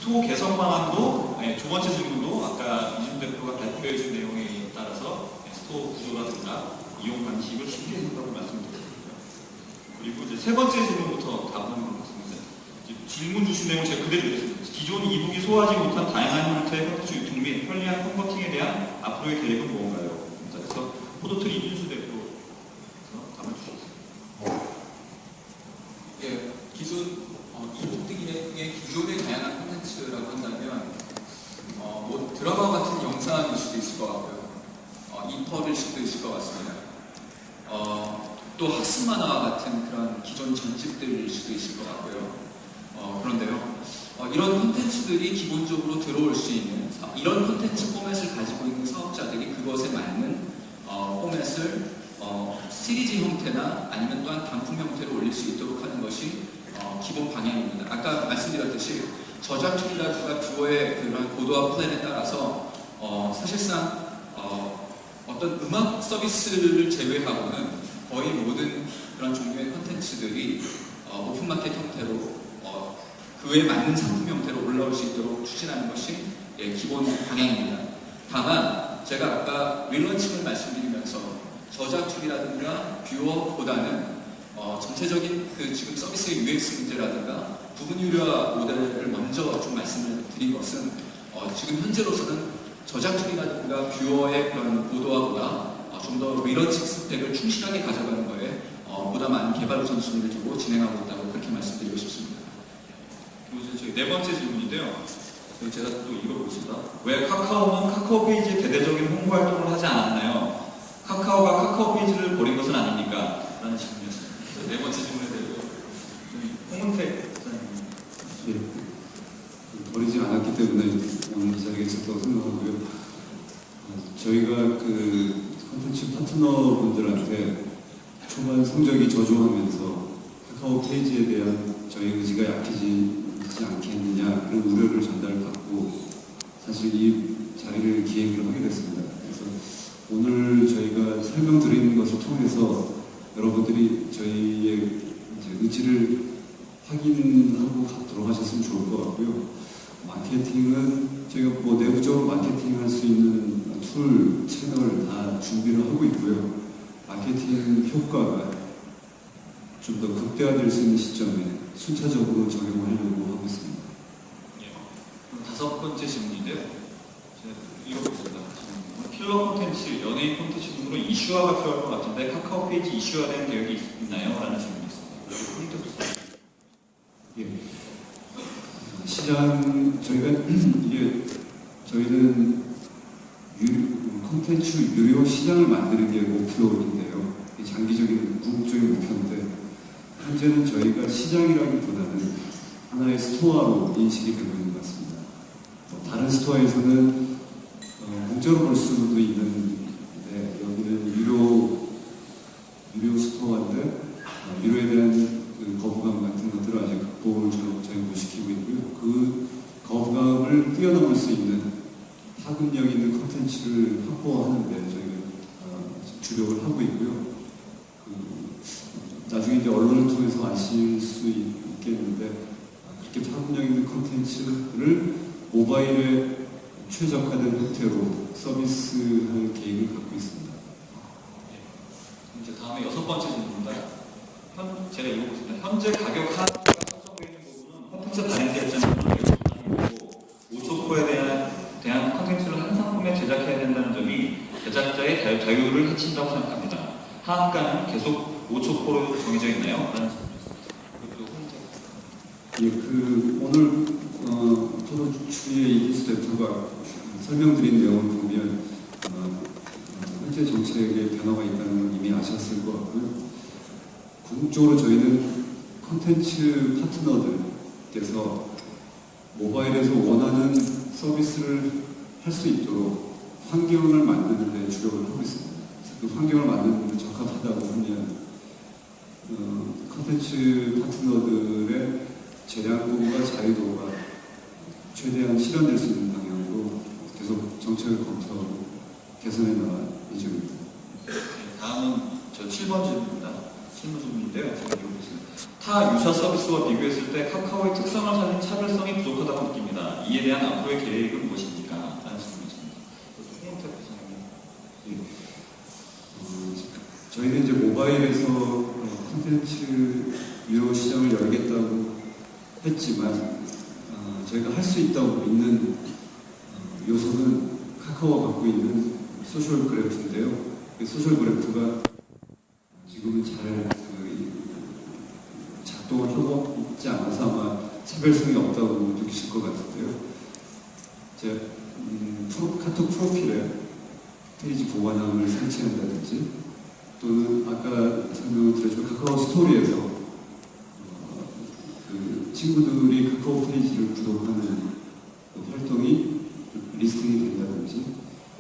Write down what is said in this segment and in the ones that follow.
스토어 개선 방안도 두 번째 질문도 아까 이준 대표가 발표해 준 내용에 따라서 스토어 구조라든가 이용 방식을 쉽게 해준다고 말씀드렸습니다. 그리고 이제 세 번째 질문부터 답하는 것 같습니다. 질문 주신 내용 제가 그대로 드리겠습니다. 기존 이북이 소화하지 못한 다양한 형태의 콘텐츠 유통 및 편리한 컨버팅에 대한 앞으로의 계획은 무언가요? 그래서 포도트리 이준수 대표에서 답을 주시겠습니다. 예, 기존 이북 등의 기존의 다양한 콘텐츠라고 한다면 뭐 드라마 같은 영상일 수도 있을 것 같고요. 이퍼일 수도 있을 것 같습니다. 또 학습 만화 같은 그런 기존 전집들일 수도 있을 것 같고요. 그런데요, 이런 콘텐츠들이 기본적으로 들어올 수 있는 이런 콘텐츠 포맷을 가지고 있는 사업자들이 그것에 맞는 포맷을 시리즈 형태나 아니면 또한 단품 형태로 올릴 수 있도록 하는 것이 기본 방향입니다. 아까 말씀드렸듯이 저작 툴이라든가 뷰어의 그런 고도화 플랜에 따라서 사실상 어떤 음악 서비스를 제외하고는 거의 모든 그런 종류의 콘텐츠들이 오픈마켓 형태로 그에 맞는 상품 형태로 올라올 수 있도록 추진하는 것이 기본 방향입니다. 다만 제가 아까 릴런칭을 말씀드리면서 저작 툴이라든가 뷰어보다는 전체적인 그 지금 서비스의 UX 문제라든가 부분 유료화 모델을 먼저 좀 말씀을 드린 것은 지금 현재로서는 저작 툴이라든가 뷰어의 그런 고도화보다 좀 더 릴런칭 스펙을 충실하게 가져가는 거에 보다 많은 개발 우선순위를 두고 진행하고 있다고 그렇게 말씀드리고 싶습니다. 그리고 저희 네 번째 질문인데요. 제가 또 읽어보겠습니다. 왜 카카오는 카카오 페이지에 대대적인 홍보 활동을 하지 않았나요? 카카오가 카카오 페이지를 버린 것은 아닙니까? 라는 질문이었습니다. 네 번째 질문에 대해서 홍은택 예, 버리지 않았기 때문에 오늘 이 자리에 있었다고 생각하고요. 저희가 그 콘텐츠 파트너분들한테 초반 성적이 저조하면서 카카오 페이지에 대한 저희 의지가 약해지지 않겠느냐 그런 우려를 전달받고 사실 이 자리를 기획을 하게 됐습니다. 그래서 오늘 저희가 설명드리는 것을 통해서 여러분들이 저희의 이제 의지를 확인하고 돌아가셨으면 좋을 것 같고요. 마케팅은 저희가 뭐 내부적으로 마케팅할 수 있는 툴, 채널 다 준비를 하고 있고요. 마케팅 효과가 좀 더 극대화될 수 있는 시점에 순차적으로 적용하려고 하고 있습니다. 예. 다섯 번째 질문인데요. 제가 읽어보겠습니다. 킬러 콘텐츠, 연예인 콘텐츠 등으로 이슈화가 필요할 것 같은데 카카오 페이지 이슈화된 계획이 있나요? 라는 질문이 있습니다. 예. 시장 저희가 저희는 콘텐츠 유료 시장을 만드는 게 목표인데요. 장기적인 궁극적인 목표인데 현재는 저희가 시장이라기보다는 하나의 스토어로 인식이 되고 있는 것 같습니다. 다른 스토어에서는 공짜로 볼 수도 있는데 여기는 유료 스토어인데 유료에 대한 그 거부감 같은 것들을 아직 극복을 저희 못 시키고 있고요. 그 거부감을 뛰어넘을 수 있는 파급력 있는 콘텐츠를 확보하는 데 저희가 주력을 하고 있고요. 나중에 이제 언론을 통해서 아실 수 있겠는데 그렇게 파급력 있는 콘텐츠를 모바일에 최적화된 형태로 서비스할 계획을 갖고 있습니다. 이제 다음에 여섯 번째 질문입니다. 제가 읽어보겠습니다. 현재 가격 하나가 설정되어 있는 부분은 콘텐츠 발행 입장에서는 거고 5초코에 대한 콘텐츠를 한 상품에 제작해야 된다는 점이 제작자의 자유를 해친다고 생각합니다. 하한가는 계속 5초코로 정해져 있나요? 라는 질문이었습니다. 오늘 포도추의 이기수 대표가 설명드린 내용을 보면 현재 정책에 변화가 있다는 걸 이미 아셨을 것 같고요. 궁극적으로 저희는 콘텐츠 파트너들께서 모바일에서 원하는 서비스를 할 수 있도록 환경을 만드는 데 주력을 하고 있습니다. 그 환경을 만드는 데 적합하다고 하면 콘텐츠 파트너들의 재량권과 자유도가 최대한 실현될 수 있는 방향으로 계속 정책을 검토하고 개선해 나갈 예정입니다. 다음은 저 7번 질문입니다. 7번 질문인데요. 제가 읽어보겠습니다. 타 유사 서비스와 비교했을 때 카카오의 특성을 살린 차별성이 부족하다고 부족하다고 느낍니다. 이에 대한 앞으로의 계획은 무엇입니까? 라는 질문이었습니다. 저희는 이제 모바일에서 콘텐츠 유료 시장을 열겠다고 했지만 저희가 할 수 있다고 믿는 요소는 카카오가 갖고 있는 소셜 그래프인데요. 그 소셜 그래프가 지금은 잘 작동을 하고 있지 않아서 아마 차별성이 없다고 느끼실 것 같은데요. 제 카톡 프로필에 페이지 보관함을 설치한다든지 또는 아까 설명을 드렸지만 카카오 스토리에서 그 친구들이 카카오 페이지를 구독하는 그 활동이 리스팅이 된다든지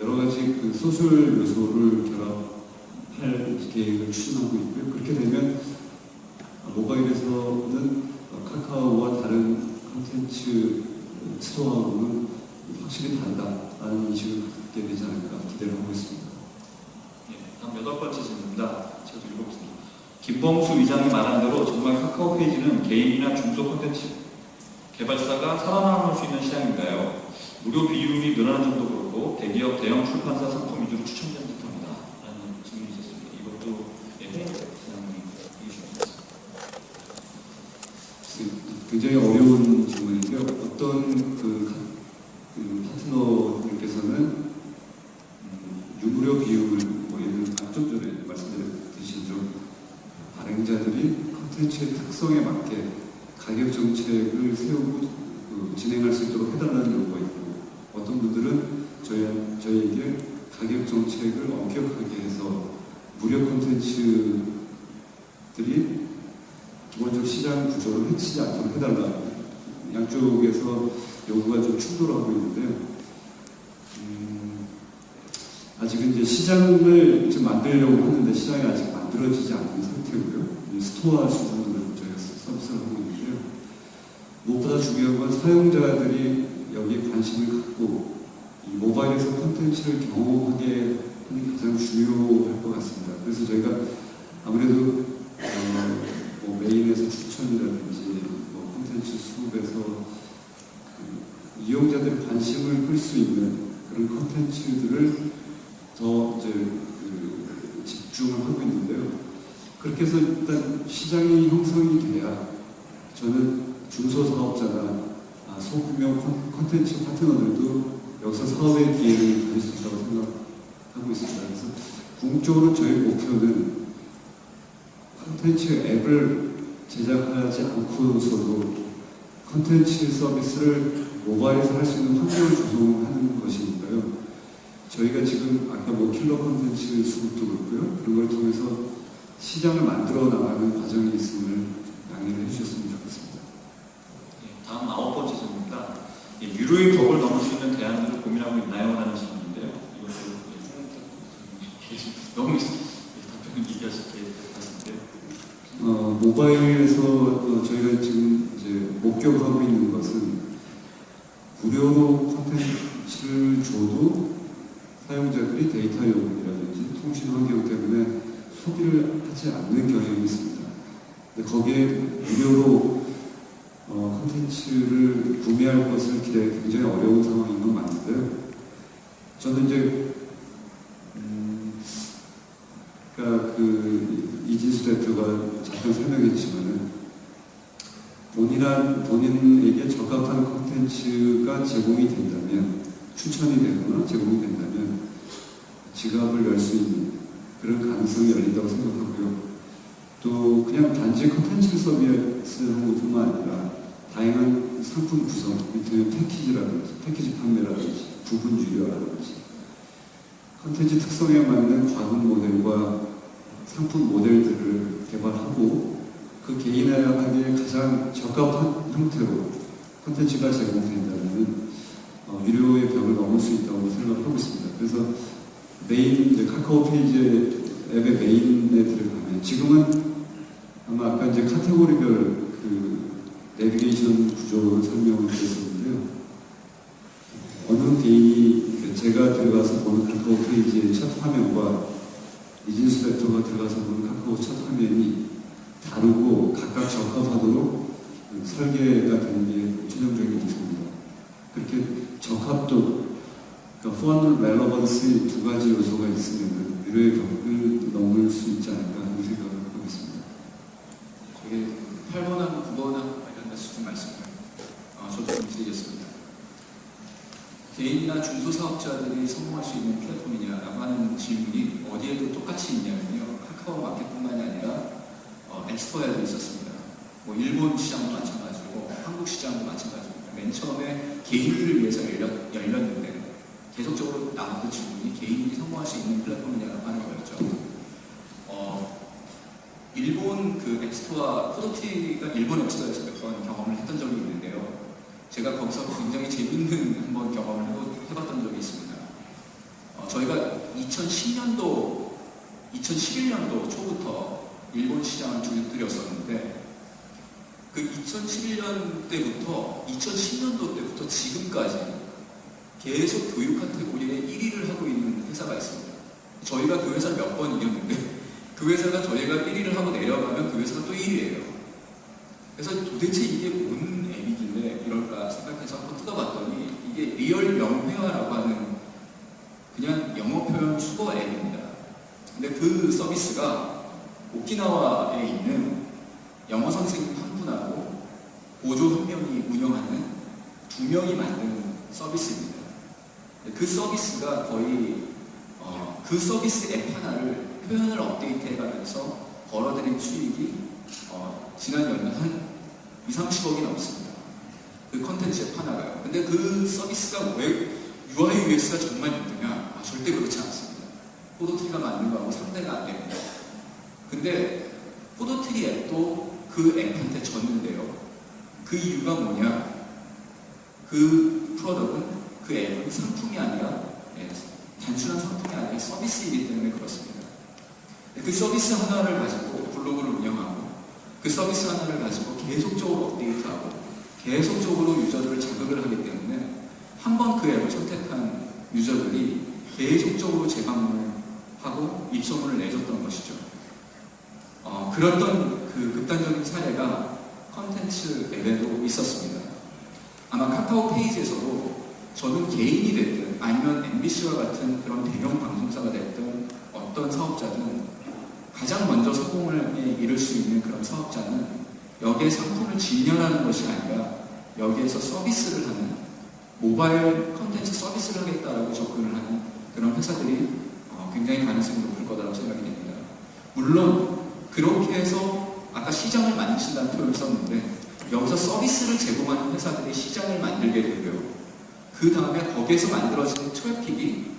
여러 가지 그 소셜 요소를 결합할 계획을 추진하고 있고요. 그렇게 되면 모바일에서는 카카오와 다른 콘텐츠 스토어하고는 확실히 다르다라는 인식을 갖게 되지 않을까 기대를 하고 있습니다. 다음 8번째 질문입니다. 제가 좀 읽어보겠습니다. 김범수 의장이 말한 대로 정말 카카오 페이지는 개인이나 중소 콘텐츠 개발사가 살아남을 수 있는 시장인가요? 무료 비율이 늘어나는 점도 그렇고 대기업, 대형 출판사 상품 위주로 추천되는 듯합니다. 라는 질문이 있었습니다. 이것도 시장님이 해주셨습니다. 굉장히 어려운 질문인데요. 어떤 그 파트너님께서는 유무료 비율을 예를 들어 좀 전에 말씀드렸듯이 좀 발행자들이 콘텐츠의 특성에 맞게 가격 정책을 세우고 진행할 수 있도록 해달라는 요구가 있고 어떤 분들은 저희에게 가격 정책을 엄격하게 해서 무료 콘텐츠들이 기본적 시장 구조를 해치지 않도록 해달라. 양쪽에서 요구가 좀 충돌하고 있는데요. 아직은 이제 시장을 지금 만들려고 하는데 시장이 아직 만들어지지 않은 상태고요. 스토어 수준으로 저희가 서비스를 하고 있는데요. 무엇보다 중요한 건 사용자들이 여기에 관심을 갖고 이 모바일에서 콘텐츠를 경험하게 하는 게 가장 중요할 것 같습니다. 그래서 저희가 아무래도 뭐 메인에서 추천이라든지 뭐 콘텐츠 수급에서 그 이용자들의 관심을 끌 수 있는 그런 콘텐츠들을 더 이제 집중을 하고 있는데요. 그렇게 해서 일단 시장이 형성이 돼야 저는 중소사업자나 소규모 콘텐츠 파트너들도 여기서 사업의 기회를 가질 수 있다고 생각하고 있습니다. 그래서 궁극적으로 저희 목표는 콘텐츠 앱을 제작하지 않고서도 콘텐츠 서비스를 모바일에서 할 수 있는 환경을 조성하는 것이니까요. 저희가 지금 아까 뭐 킬러 콘텐츠 수급도 그렇고요. 그런 걸 통해서 시장을 만들어 나가는 과정이 있음을 양해를 해주셨으면 좋겠습니다. 다음 9번째 질문입니다. 유료의 벽을 넘을 수 있는 대안들을 고민하고 있나요? 라는 질문인데요. 이것도 너무 답변을 얘기하실 게 같은데요. 모바일에서 저희가 지금 이제 목격하고 있는 것은 무료로 콘텐츠를 줘도 사용자들이 데이터 요금이라든지 통신 환경 때문에 소비를 하지 않는 경향이 있습니다. 근데 거기에 무료로 콘텐츠를 구매할 것을 기대하기 굉장히 어려운 상황인 건 맞는데요. 저는 이제 그러니까 이진수 대표가 잠깐 설명했지만은 본인에게 적합한 콘텐츠가 제공이 된다면 추천이 되거나 제공이 된다면 지갑을 열 수 있는 그런 가능성이 열린다고 생각하고요. 또 그냥 단지 콘텐츠 서비스하는 것뿐만 아니라 다양한 상품 구성, 밑에 패키지 판매라든지 부분 유료라든지 콘텐츠 특성에 맞는 과금 모델과 상품 모델들을 개발하고 그 개인화하기에 가장 적합한 형태로 콘텐츠가 제공된다면 유료의 벽을 넘을 수 있다고 생각하고 있습니다. 그래서 메인 카카오 페이지 앱의 메인에 들어가면 지금은 아마 아까 이제 카테고리별 내비게이션 구조를 설명을 드렸었는데요. 어느 개인이 제가 들어가서 보는 카카오 페이지의 첫 화면과 이진수 대표가 들어가서 보는 카카오 첫 화면이 다르고 각각 적합하도록 설계가 되는 게 최종적인 목표입니다. 핫도 그러니까 펀 relevance 두 가지 요소가 있으면 유료의 벽을 넘을 수 있지 않을까 하는 생각을 하고 있습니다. 저게 8번하고 9번하고 관련돼서 좀 말씀을 저도 좀 드리겠습니다. 개인이나 중소사업자들이 성공할 수 있는 플랫폼이냐라고 하는 질문이 어디에도 똑같이 있냐면요. 카카오 마켓뿐만이 아니라 앱스토어에도 있었습니다. 뭐 일본 시장도 마찬가지고 한국 시장도 마찬가지입니다. 맨 처음에 개인들을 위해서 열렸는데 계속적으로 나왔던 질문이 개인이 성공할 수 있는 플랫폼이냐라고 하는 거였죠. 일본 그 앱스토어, 포도티가 일본 앱스토어에서 몇 번 경험을 했던 적이 있는데요. 제가 거기서 굉장히 재밌는 한번 경험을 해봤던 적이 있습니다. 저희가 2010년도, 2011년도 초부터 일본 시장을 두드렸었는데 그 2011년 때부터 2010년도 때부터 지금까지 계속 교육 카테고리에 1위를 하고 있는 회사가 있습니다. 저희가 그 회사를 몇 번 이겼는데 그 회사가 저희가 1위를 하고 내려가면 그 회사가 또 1위예요. 그래서 도대체 이게 뭔 앱이길래 이럴까 생각해서 한번 뜯어봤더니 이게 리얼 명회화라고 하는 그냥 영어 표현 수거 앱입니다. 근데 그 서비스가 오키나와에 있는 영어 선생님 한 분하고 보조 한 명이 운영하는 2명이 만든 서비스입니다. 그 서비스가 거의 그 서비스 앱 하나를 표현을 업데이트해가면서 벌어들인 수익이 지난 연간 한 2, 30억이 넘습니다. 그 컨텐츠 앱 하나가요. 근데 그 서비스가 왜 UI, UX가 정말 힘드냐? 절대 그렇지 않습니다. 포도트리가 만든 거하고 상대가 안 됩니다. 근데 포도트리 앱도 그 앱한테 졌는데요. 그 이유가 뭐냐? 그 프로덕트는 그 앱은 상품이 아니라 단순한 상품이 아니라 서비스이기 때문에 그렇습니다. 그 서비스 하나를 가지고 블로그를 운영하고 그 서비스 하나를 가지고 계속적으로 업데이트하고 계속적으로 유저들을 자극을 하기 때문에 한번 그 앱을 선택한 유저들이 계속적으로 재방문을 하고 입소문을 내줬던 것이죠. 그랬던 그 극단적인 사례가 컨텐츠 앱에도 있었습니다. 아마 카카오 페이지에서도 저는 개인이 됐든 아니면 MBC와 같은 그런 대형 방송사가 됐든 어떤 사업자든 가장 먼저 성공을 이룰 수 있는 그런 사업자는 여기에 상품을 진열하는 것이 아니라 여기에서 서비스를 하는 모바일 컨텐츠 서비스를 하겠다라고 접근을 하는 그런 회사들이 굉장히 가능성이 높을 거라고 생각이 됩니다. 물론 그렇게 해서 아까 시장을 만드신다는 표현을 썼는데 여기서 서비스를 제공하는 회사들이 시장을 만들게 되고요. 그 다음에 거기에서 만들어지는 트래픽이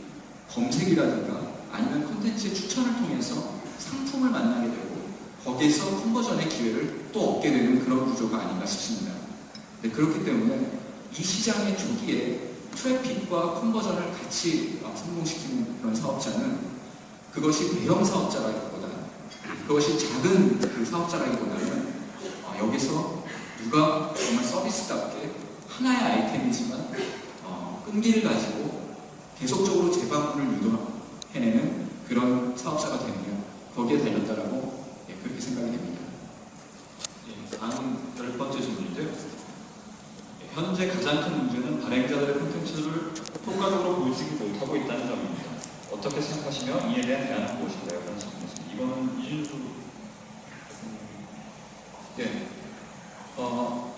검색이라든가 아니면 콘텐츠의 추천을 통해서 상품을 만나게 되고 거기에서 컨버전의 기회를 또 얻게 되는 그런 구조가 아닌가 싶습니다. 네, 그렇기 때문에 이 시장의 초기에 트래픽과 컨버전을 같이 성공시키는 그런 사업자는 그것이 대형 사업자라기보다는 그것이 작은 그 사업자라기보다는 여기서 누가 정말 서비스답게 하나의 아이템이지만 끈기를 가지고 계속적으로 재방문을 유도해내는 그런 사업자가 되느냐 거기에 달렸다라고 그렇게 생각이 됩니다. 다음 10번째 질문인데요. 현재 가장 큰 문제는 발행자들의 콘텐츠를 효과적으로 보여주지 못하고 있다는 점입니다. 어떻게 생각하시며 이에 대한 대안은 무엇인가요? 라는 질문이었습니다. 이거는 이준수 네.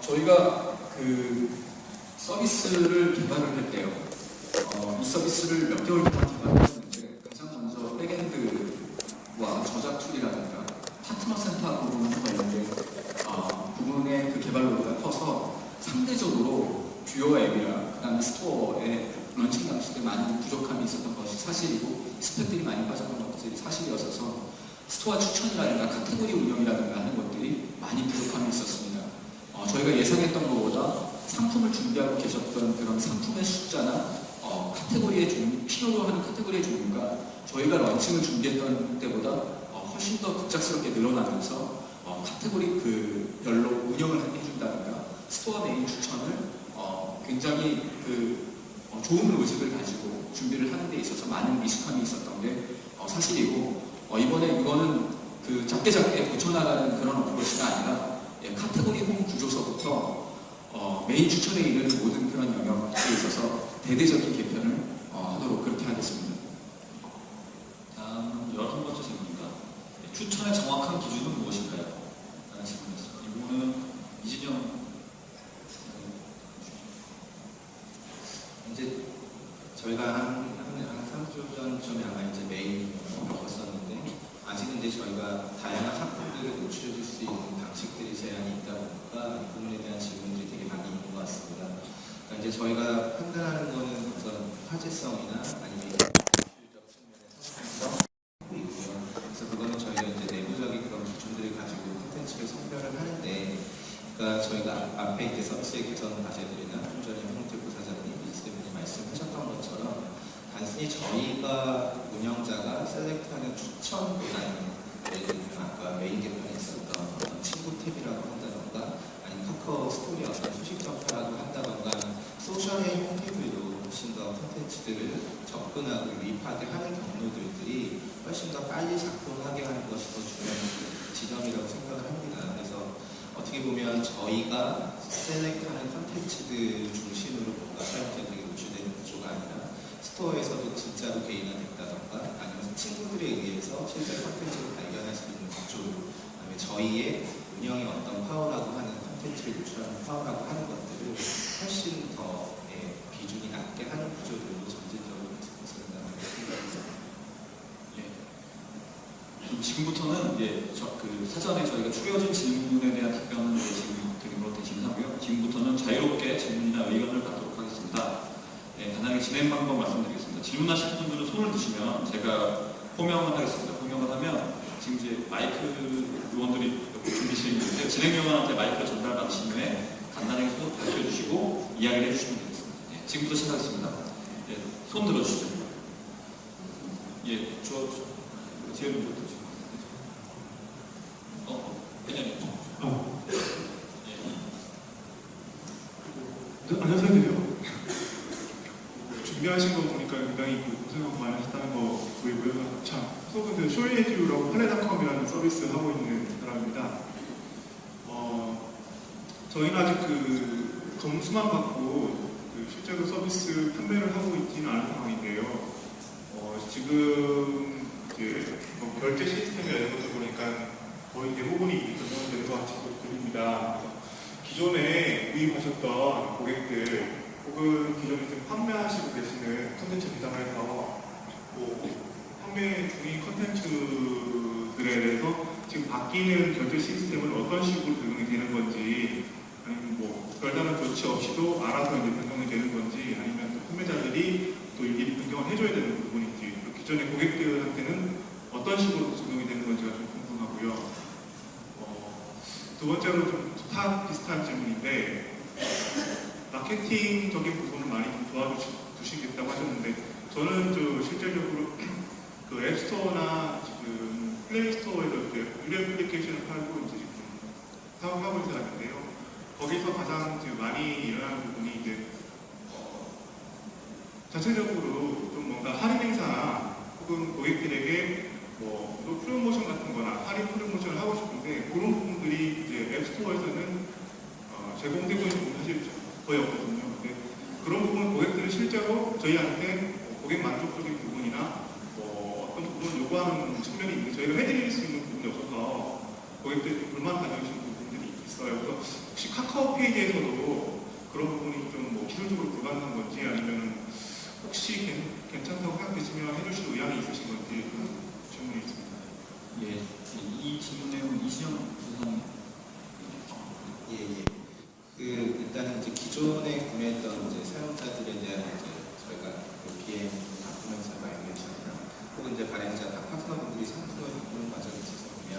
저희가 그 서비스를 개발을 할 때요. 이 서비스를 몇 개월 동안 개발을 했는데 가장 먼저 백엔드와 저작 툴이라든가 파트너 센터 부분과 관련된 부분의 그 개발로가 커서 상대적으로 뷰어 앱이랑 그 다음에 스토어에 런칭 당시 때 많은 부족함이 있었던 것이 사실이고 스펙들이 많이 빠졌던 것이 사실이었어서 스토어 추천이라든가 카테고리 운영이라든가 하는 것들이 많이 부족함이 있었습니다. 저희가 예상했던 것보다 상품을 준비하고 계셨던 그런 상품의 숫자나 카테고리의 종류, 필요로 하는 카테고리의 종류가 저희가 런칭을 준비했던 때보다 훨씬 더 급작스럽게 늘어나면서 카테고리 그 별로 운영을 해준다든가 스토어 메인 추천을 굉장히 좋은 로직을 가지고 준비를 하는 데 있어서 많은 미숙함이 있었던 게 사실이고 이번에 이거는 그 작게 붙여나가는 그런 어프로치가 아니라 카테고리 홈 구조서부터 메인 추천에 이르는 모든 그런 영역에 있어서 대대적인 개편을 하도록 그렇게 하겠습니다. 다음 11번째 질문입니다. 추천의 정확한 기준은 무엇인가요? 라는 질문이었습니다. 이 부분은 이진영 이제 저희가 한 3주 전쯤에 아마 이제 메일 먹었었는데 아직은 이제 저희가 다양한 상품들을 노출해 줄 수 있는 방식들이 제한이 있다 보니까 이 부분에 대한 질문들이 되게 많이 있는 것 같습니다. 그러니까 이제 저희가 판단하는 거는 어떤 화제성이나 아니면 기술적 측면에서 하고 있고요. 그래서 그거는 저희가 이제 내부적인 그런 기준들을 가지고 콘텐츠를 선별을 하는데, 그러니까 저희가 앞에 이제 서비스의 개선 과제들이나 좀 전에 홍태구 사장님, 이지대표님 말씀하셨던 것처럼 단순히 저희가 운영자가 셀렉트하는 추천보다는 예를 들면 아까 메인 개편에 있었던 친구 탭이라고 한다던가 아니면 카카오 스토리 어떤 소식 전파라고 한다던가 소셜의 형태들로 훨씬 더 콘텐츠들을 접근하고 유입하게 하는 경로들이 훨씬 더 빨리 작동하게 하는 것이 더 중요한 지점이라고 생각을 합니다. 그래서 어떻게 보면 저희가 셀렉트하는 콘텐츠들 중심으로 뭔가 사용자들에게 노출되는 구조가 아니라 스토어에서도 진짜로 개인화됐다던가 아니면 친구들에 의해서 실제 콘텐츠를 발견할 수 있는 구조, 그다음에 저희의 운영의 어떤 파워라고 하는 콘텐츠를 노출하는 파워라고 하는 것들을 훨씬 더 비중이 낮게 하는 구조들로 점진적으로 생각을 생각했습니다. 그럼 지금부터는 그 사전에 저희가 추려진 질문에 대한 답변을 지금 드림으로 대신하고요. 지금부터는 자유롭게 질문이나 의견을 받도록 하겠습니다. 간단하게 진행 방법 말씀드리겠습니다. 질문하실 분들은 손을 드시면 제가 호명을 하겠습니다. 호명을 하면 지금 이제 마이크 요원들이 준비되어 있는데 진행요원한테 마이크를 전달받으신 후에 간단하게 손을 밝혀주시고 이야기를 해주시면 되겠습니다. 지금부터 시작하겠습니다. 손 들어주시죠. 지혜님부터 주시죠. 회장님. 안녕하세요. 준비하신 거 보니까 굉장히 고생하고 많이 하셨다는 거 보이고요. 참, 속은 쇼이에듀라고 팔레닷컴이라는 서비스 하고 있는 사람입니다. 저희는 아직 점수만 받고 실제로 서비스 판매를 하고 있지는 않은 상황인데요. 지금 이제 결제 시스템이나 이런 것들 보니까 거의 대부분이 변경되는 것 같이 보입니다. 기존에 구입하셨던 고객들 혹은 기존에 지금 판매하시고 계시는 콘텐츠 디자인에서 판매 중인 콘텐츠들에 대해서 지금 바뀌는 결제 시스템은 어떤 식으로 적용이 되는 건지, 아니면 별다른 조치 없이도 알아서 이제 변경이 되는 건지, 아니면 또 판매자들이 또 일일이 변경을 해줘야 되는 부분인지, 기존의 고객들한테는 어떤 식으로 적용이 되는 건지가 좀 궁금하고요. 두 번째로 좀 비슷한 질문인데, 마케팅적인 부분을 많이 좀 도와주시겠다고 하셨는데, 저는 실질적으로 그 앱스토어나 지금 플레이스토어에서 이제 유료 애플리케이션을 팔고 이제 지금 사용하고 있는 사람인데요. 거기서 가장 지금 많이 일어나는 부분이 이제 자체적으로 좀 뭔가 할인 행사나 혹은 고객들에게 또 프로모션 같은 거나 할인 프로모션을 하고 싶은데 그런 부분들이 이제 앱스토어에서는 제공되고 있는 부분이 사실 거의 없거든요. 근데 그런 부분은 고객들이 실제로 저희한테 고객 만족적인 부분이나 어떤 부분을 요구하는 측면이 있는데 저희가 해드릴 수 있는 부분이 없어서 고객들이 불만 가져오시는 부분들이 있어요. 그래서 혹시 카카오 페이지에서도 그런 부분이 좀 기술적으로 불가능한 건지 아니면 혹시 괜찮다고 생각되시면 해주실 의향이 있으신 건지 그런 질문이 있습니다. 이 질문 내용은 이신영 부사장님. 일단은 이제 기존에 구매했던 이제 사용자들에 대한 이제 저희가 BM 바꾸면서 마이그레이션이나 혹은 이제 발행자 파트너분들이 상품을 바꾸는 과정에 있어서 보면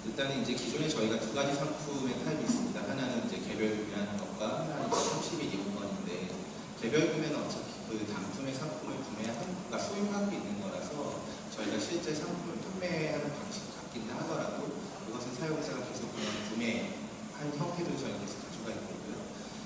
일단은 이제 기존에 저희가 두 가지 상품의 타입이 있습니다. 하나는 이제 개별 구매하는 것과 하나는 30일 이용권인데 개별 구매는 어차피 그 단품의 상품을 그러니까 소유하고 있는 거라서 저희가 실제 상품을 판매하는 방식이 바뀐다 하더라도 그것은 사용자가 계속 그냥 구매한 형태로 저희가 계속 가져가 있고요.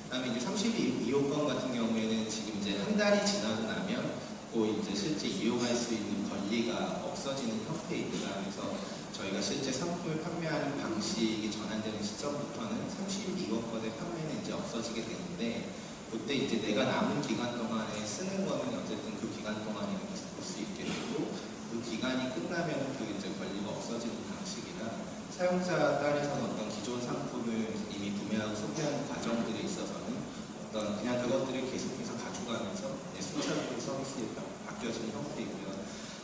그다음에 이제 30일 이용권 같은 경우에는 지금 이제 한 달이 지나고 나면 그 이제 실제 이용할 수 있는 권리가 없어지는 형태입니다. 그래서 저희가 실제 상품을 판매하는 방식이 전환되는 시점부터는 32억 건의 판매는 이제 없어지게 되는데, 그때 이제 내가 남은 기간 동안에 쓰는 거는 어쨌든 그 기간 동안에는 계속 볼 수 있게 되고, 그 기간이 끝나면 그 이제 권리가 없어지는 방식이라 사용자 단에서는 어떤 기존 상품을 이미 구매하고 소비하는 과정들에 있어서는 어떤 그냥 그것들을 계속해서 가져가면서 순차적으로 서비스에 바뀌어지는 형태이고요.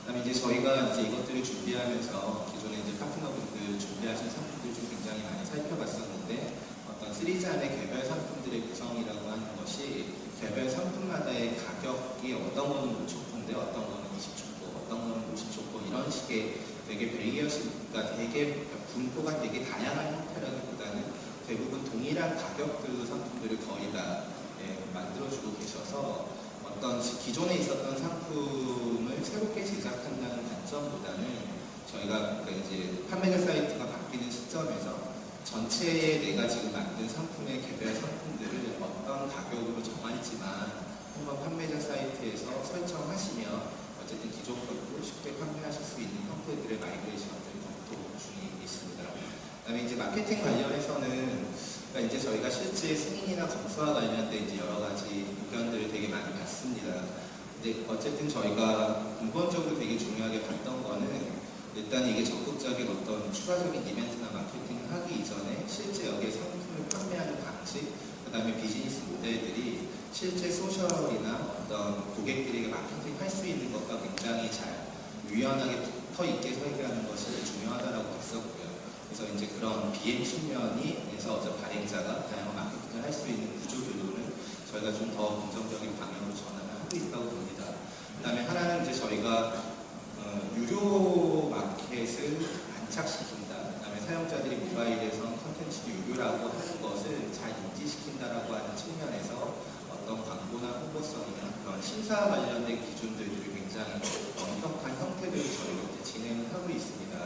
그다음에 이제 저희가 이제 이것들을 준비하면서 기존에 이제 파트너분들 준비하신 상품들 좀 굉장히 많이 살펴봤었는데, 어떤 3잔의 개별 상품들의 구성이라고 하는 것이 개별 상품마다의 가격이 어떤 거는 5초코인데 어떤 거는 20초코, 어떤 거는 50초코 이런 식의 되게 베리어시가 되게 분포가 되게 다양한 형태라기보다는 대부분 동일한 가격들 상품들을 거의 다 만들어주고 계셔서 어떤 기존에 있었던 상품을 새롭게 제작한다는 관점보다는 저희가 그러니까 이제 판매자 사이트가 바뀌는 시점에서 전체에 내가 지금 만든 상품의 개별 상품들을 어떤 가격으로 정할지만 한번 판매자 사이트에서 설정하시면 어쨌든 기존 것도 쉽게 판매하실 수 있는 형태들의 마이그레이션을 검토 중에 있습니다. 그다음에 이제 마케팅 관련해서는 그러니까 이제 저희가 실제 승인이나 검수와 관련된 이제 여러 가지 의견들을 되게 많이 받습니다. 근데 어쨌든 저희가 근본적으로 되게 중요하게 봤던 거는 일단 이게 적극적인 어떤 추가적인 이벤트나 마케팅을 하기 이전에 실제 여기에 상품을 판매하는 방식, 그 다음에 비즈니스 모델들이 실제 소셜이나 어떤 고객들에게 마케팅 할 수 있는 것과 굉장히 잘 유연하게 붙어 있게 설계하는 것이 중요하다고 했었고요. 그래서 이제 그런 비행 측면에서 발행자가 다양한 마케팅을 할 수 있는 구조들로는 저희가 좀 더 긍정적인 방향으로 전환을 하고 있다고 봅니다. 그 다음에 하나는 이제 저희가 유료 마켓을 안착시킨다. 그 다음에 사용자들이 모바일에서 콘텐츠를 유료라고 하는 것을 잘 인지시킨다라고 하는 측면에서 어떤 광고나 홍보성이나 그런 심사 관련된 기준들을 굉장히 엄격한 형태들을 저희가 이제 진행을 하고 있습니다.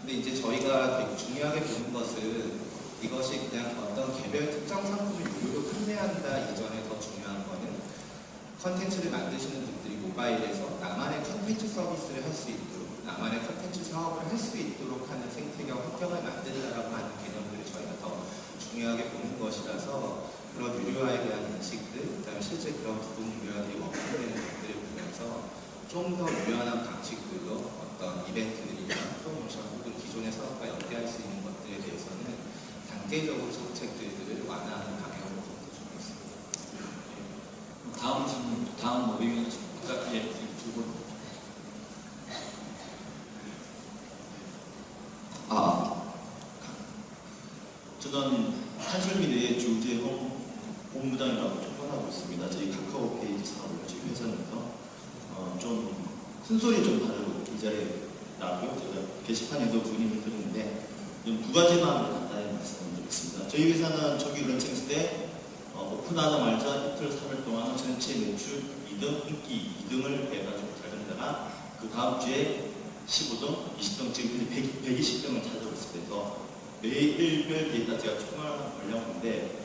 근데 이제 저희가 되게 중요하게 보는 것은 이것이 그냥 어떤 개별 특정 상품을 유료로 판매한다 이전에 더 중요한 거는 컨텐츠를 만드시는 분들이 모바일에서 나만의 컨텐츠 서비스를 할 수 있도록, 나만의 컨텐츠 사업을 할 수 있도록 하는 생태계 환경을 만든다라고 하는 개념들을 저희가 더 중요하게 보는 것이라서 그런 유료화에 대한 인식들, 그다음에 실제 그런 부분 유료화들이 워크되는 것들을 보면서 좀 더 유연한 방식들로 어떤 이벤트들이나 프로모션 혹은 기존의 사업과 연계할 수 있는 것들에 대해서는 단계적으로 정책들을 완화하는 방향으로 검토 중에 있습니다. 다음 질문, 다음 모임이 두 분. 저는 한솔미래의 조재홍 본부장이라고 촉발하고 있습니다. 저희 카카오 페이지 사업을 지금 회사에서 좀 큰소리 좀 다르고 이 자리에 나오고요. 제가 게시판에도 문의를 드렸는데 두 가지만 간단히 말씀드리겠습니다. 저희 회사는 초기 런칭했을 때 오픈하자마자 이틀 3일 동안은 전체 매출 2등, 인기 2등을 해가지고 잘 되다가 그 다음 주에 15등, 20등, 지금 120등을 찾아오고 있습니다. 매일별 데이터 제가 총괄 관련인데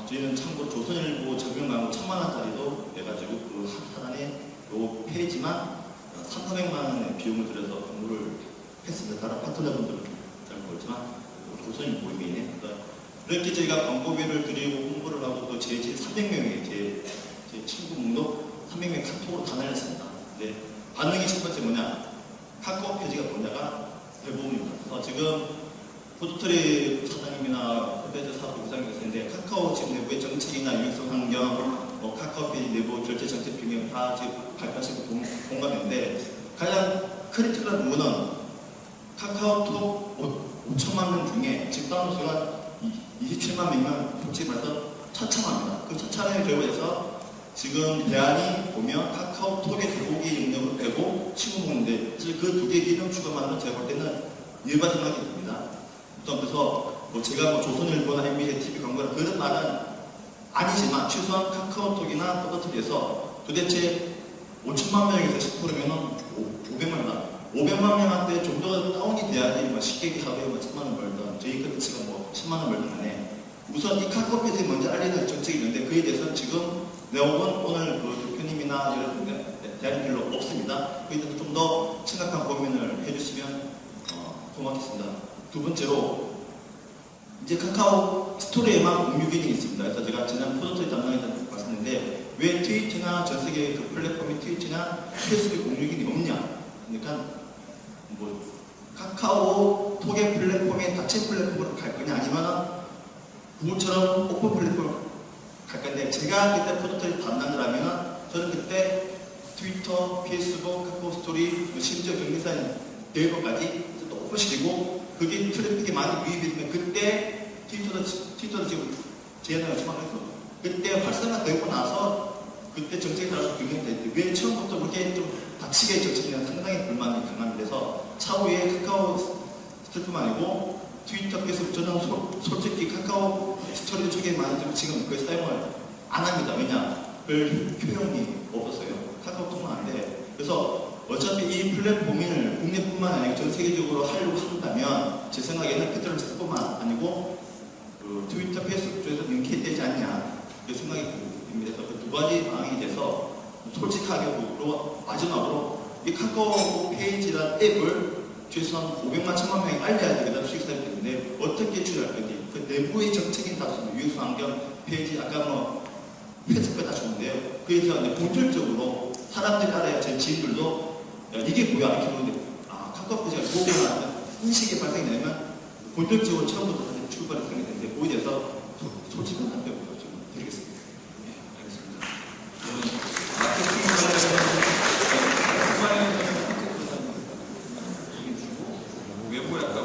저희는 참고로 조선일보 적용 광고 1000만원짜리도 해가지고 그 하단에 요 페이지만 300만 원의 비용을 들여서 광고를 했습니다. 다른 파트너분들은 잘 모르지만 조선일보 이메일에 이렇게 저희가 광고비를 드리고 홍보를 하고 또 제 300명의 제 친구 목록 300명 카톡으로 다 날렸습니다. 근데 반응이 첫 번째 뭐냐, 카카오 페이지가 뭐냐가 대부분입니다. 그래서 지금 푸드트리 사장님이나 콘텐츠 사업 부장님이 있는데 카카오 지금 내부의 정책이나 유익성 환경, 카카오 페이지 내부 결제 정책 평형 다 지금 발표하시고 공감인데 가장 크리티컬한 부분은 카카오톡 5천만 명 중에 집 다운로드가 27만 명이면 솔직히 말해서 처참합니다. 그 처참의 결과에서 지금 대안이 보면 카카오톡의 대보기 능력을 빼고 친구 보는데 사실 그 두 개 기능 추가만으로 제가 볼 때는 일반적하게 됩니다. 그래서 제가 조선일보나 MBC TV 광고나 그런 말은 아니지만 최소한 카카오톡이나 포털에서 도대체 5천만 명에서 10%면은 500만 명. 500만 명한테 좀 더 다운이 돼야지 쉽게 하루에 1000만 원 벌든 저희 컨텐츠가 10만 원 벌든 간에 우선 이 카카오 페이지에 먼저 알리는 정책이 있는데 그에 대해서는 지금 내용은 오늘 그 대표님이나 이런 대안이 별로 없습니다. 그에 대해서 좀 더 심각한 고민을 해주시면 고맙습니다. 두 번째로 이제 카카오 스토리에만 공유 기능이 있습니다. 그래서 제가 지난 포토토이 담당했던 봤었는데 왜 트위터나 전 세계 그 플랫폼이 트위터나 페이스북에 공유 기능이 없냐? 그러니까 뭐 카카오 톡의 플랫폼에 자체 플랫폼으로 갈 거냐 아니면 구글처럼 오픈 플랫폼으로 갈 건데 제가 그때 포토토이 담당을 하면 저는 그때 트위터, 페이스북, 카카오 스토리, 심지어 경기사인 네이버까지 또 오픈시키고 그게 트래픽이 많이 유입이 되면 그때 트위터도 지금 제안을 요청하면서 그때 활성화되고 나서 그때 정책에 따라서 변경될 때 왜 처음부터 그렇게 좀 닥치게 정책이나 상당히 불만이 강한데서 차후에 카카오 스토리뿐만 아니고 트위터, 페이스북 저는 솔직히 카카오 스토리 쪽에 많은 지금 그 사용을 안 합니다. 왜냐? 별 효용이 없었어요. 카카오톡만 한데 그래서 어차피 이 플랫폼을 국내뿐만 아니라 전 세계적으로 하려고 한다면 제 생각에는 피터스뿐만 아니고 그 트위터, 페이스북 쪽에서 연계되지 않냐 그 생각이 듭니다. 그래서 그 두 가지 방향이 돼서 솔직하게 마지막으로 이 카카오 페이지라는 앱을 최소한 500만, 1000만 명이 알려야 되겠다 수익사를 때문에 어떻게 추진할 건지 그 내부의 정책인 다수는 유효수 환경 페이지 아까 뭐 페이스북 다 좋은데요. 그래서 이제 본질적으로 사람들이 알아야 제 지인들도 야, 이게 뭐야 이렇게 보는데 아 카카오 페이지가 뭐구나 인식이 발생이 되면 본질적으로 처음부터 다시 출발이 생기는데 거기에 대해서 솔직한 답변을 좀 드리겠습니다. 네, 알겠습니다. 마케팅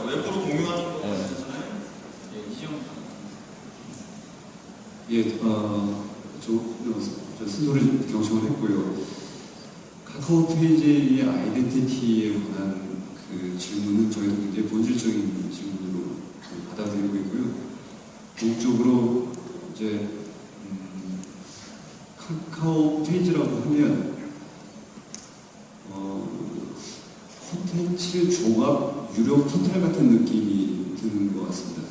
외부로 공유하는 거 같아서는 이시영 예, 저 스스로 경청을 했고요. 카카오 페이지의 아이덴티티에 관한 그 질문은 저희도 굉장히 본질적인 질문으로 받아들이고 있고요. 공적으로 이제 카카오 페이지라고 하면 콘텐츠 종합 유료 포털 같은 느낌이 드는 것 같습니다.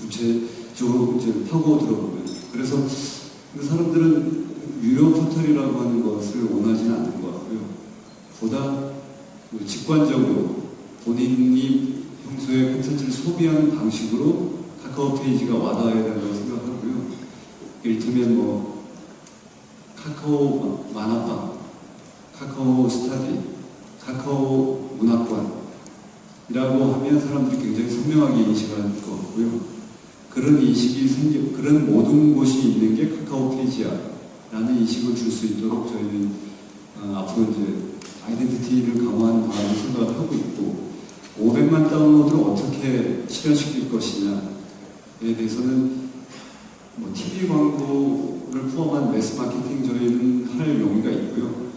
구체적으로 이제 파고 들어보면 그래서 사람들은 유료 포털이라고 하는 것을 원하지는 않는 것 같고요. 보다 직관적으로 본인이 평소에 콘텐츠를 소비하는 방식으로 카카오 페이지가 와닿아야 된다고 생각하고요. 이를테면 뭐 카카오 만화방, 카카오 스타디, 카카오 문학관이라고 하면 사람들이 굉장히 선명하게 인식할 것 같고요. 그런 인식이 그런 모든 곳이 있는 게 카카오 페이지야라는 인식을 줄 수 있도록 저희는 앞으로 이제 아이덴티티를 강화하는 방안을 생각을 하고 있고 500만 다운로드를 어떻게 실현시킬 것이냐에 대해서는 뭐 TV 광고를 포함한 매스 마케팅 저희는 할 용의가 있고요.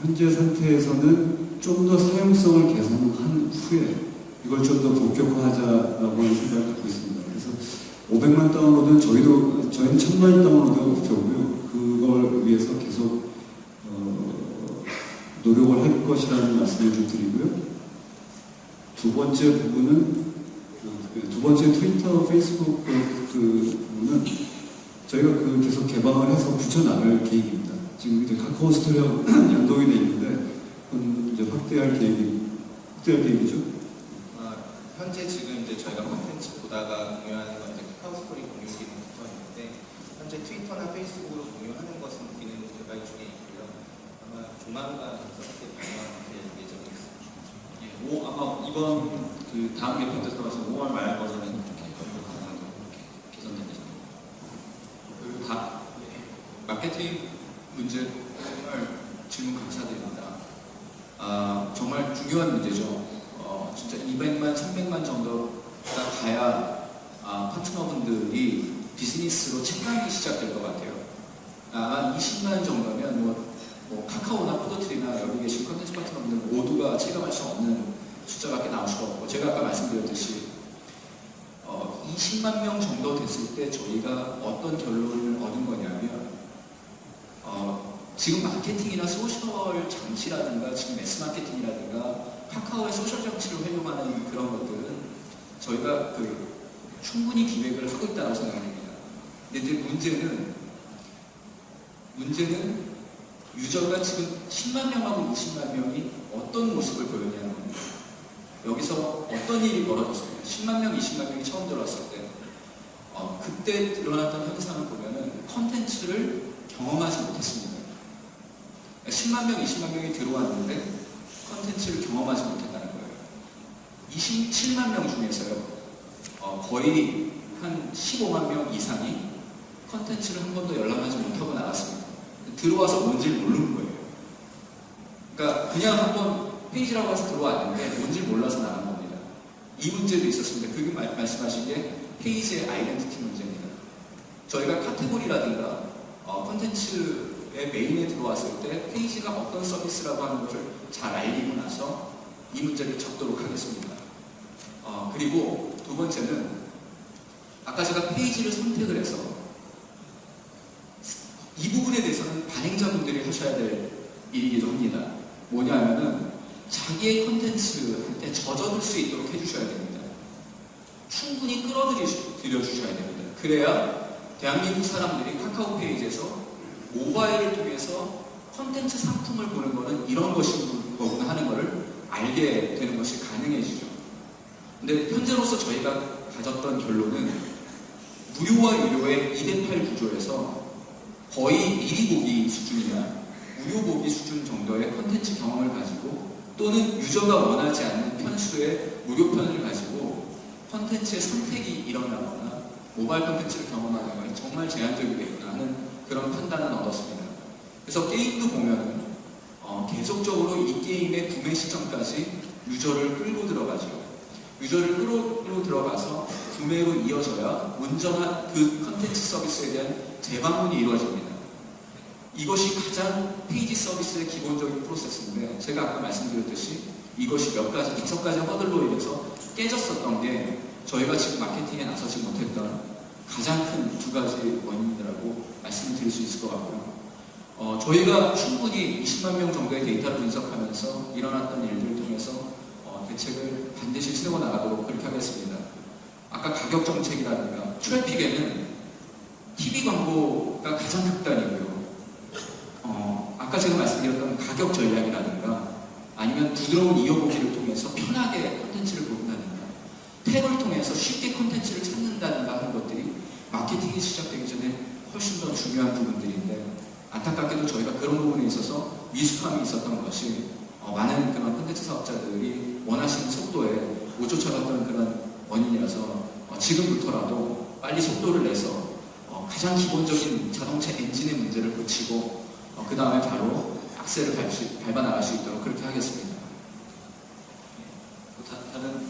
현재 상태에서는 좀 더 사용성을 개선한 후에 이걸 좀 더 본격화하자라고 하는 생각을 갖고 있습니다. 그래서 500만 다운로드는 저희는 1000만이 다운로드가 목표고요. 그걸 위해서 계속 노력을 할 것이라는 말씀을 좀 드리고요. 두 번째 부분은 두 번째 트위터, 페이스북 그 부분은 저희가 계속 개방을 해서 붙여나갈 계획입니다. 지금 이제 카카오 스토리하고 연동이 되어 있는데 그건 이제 확대할 계획이죠. 현재 지금 이제 저희가 콘텐츠 보다가 공유하는 건 이제 카카오 스토리 공유 기능 있는데 현재 트위터나 페이스북으로 공유하는 것은 기능 개발 중에 있고요. 아마 조만간 서비스에 발표할 예정이 있습니다. 아마 이번 그 다음 개편 때 들어가서 5월 말 버전은 그렇게 가능하게 개선됩니다. 마케팅 문제 정말 질문 감사드립니다. 정말 중요한 문제죠. 진짜 200만, 300만 정도가 가야 파트너분들이 비즈니스로 체감하기 시작될 것 같아요. 20만 정도면 뭐 카카오나 포도트리나 여기 계신 컨텐츠 파트너분들 모두가 체감할 수 없는 숫자밖에 나올 수가 없고 제가 아까 말씀드렸듯이 20만 명 정도 됐을 때 저희가 어떤 결론을 얻은 거냐면 지금 마케팅이나 소셜 장치라든가 지금 매스 마케팅이라든가 카카오의 소셜 장치를 활용하는 그런 것들은 저희가 충분히 기획을 하고 있다고 생각합니다. 근데 이제 문제는 유저가 지금 10만 명하고 20만 명이 어떤 모습을 보였냐는 겁니다. 여기서 어떤 일이 벌어졌습니까? 10만 명, 20만 명이 처음 들어왔을 때 그때 일어났던 현상을 보면은 컨텐츠를 경험하지 못했습니다. 10만 명, 20만 명이 들어왔는데 컨텐츠를 경험하지 못했다는 거예요. 27만 명 중에서요, 거의 한 15만 명 이상이 컨텐츠를 한 번도 열람하지 못하고 나갔습니다. 들어와서 뭔지를 모르는 거예요. 그러니까 그냥 한번 페이지라고 해서 들어왔는데 뭔지를 몰라서 나간 겁니다. 이 문제도 있었습니다. 그게 말씀하신 게 페이지의 아이덴티티 문제입니다. 저희가 카테고리라든가 컨텐츠의 메인에 들어왔을 때 페이지가 어떤 서비스라고 하는 것을 잘 알리고 나서 이 문제를 적도록 하겠습니다. 그리고 두 번째는 아까 제가 페이지를 선택을 해서 이 부분에 대해서는 발행자분들이 하셔야 될 일이기도 합니다. 뭐냐 하면은 자기의 컨텐츠한테 젖어들 수 있도록 해주셔야 됩니다. 충분히 끌어들여주셔야 됩니다. 그래야 대한민국 사람들이 카카오 페이지에서 모바일을 통해서 컨텐츠 상품을 보는 거는 이런 것이구나 하는 것을 알게 되는 것이 가능해지죠. 근데 현재로서 저희가 가졌던 결론은 무료와 유료의 2대8 구조에서 거의 미리 보기 수준이나 무료 보기 수준 정도의 컨텐츠 경험을 가지고 또는 유저가 원하지 않는 편수의 무료편을 가지고 컨텐츠의 선택이 일어나거나 모바일 컨텐츠를 경험하는 건 정말 제한적이겠구나 하는 그런 판단을 얻었습니다. 그래서 게임도 보면은 계속적으로 이 게임의 구매 시점까지 유저를 끌고 들어가죠. 유저를 끌고 들어가서 구매로 이어져야 온전한 그 컨텐츠 서비스에 대한 재방문이 이루어집니다. 이것이 가장 페이지 서비스의 기본적인 프로세스인데 제가 아까 말씀드렸듯이 이것이 몇 가지, 5가지 허들로 인해서 깨졌었던 게 저희가 지금 마케팅에 나서지 못했던 가장 큰 2가지 원인이라고 말씀드릴 수 있을 것 같고요. 저희가 충분히 20만 명 정도의 데이터를 분석하면서 일어났던 일들을 통해서 대책을 반드시 세워나가도록 그렇게 하겠습니다. 아까 가격 정책이라든가 트래픽에는 TV 광고가 가장 극단이고요. 아까 제가 말씀드렸던 가격 전략이라든가 아니면 부드러운 이어보기를 통해서 편하게 콘텐츠를 본다든가 탭을 통해서 쉽게 콘텐츠를 찾는다든가 하는 것들이 마케팅이 시작되기 전에 훨씬 더 중요한 부분들인데 안타깝게도 저희가 그런 부분에 있어서 미숙함이 있었던 것이 많은 그런 콘텐츠 사업자들이 원하시는 속도에 못 쫓아갔던 그런 원인이라서 지금부터라도 빨리 속도를 내서 가장 기본적인 자동차 엔진의 문제를 고치고 그 다음에 바로 악셀을 밟아 나갈 수 있도록 그렇게 하겠습니다. 다른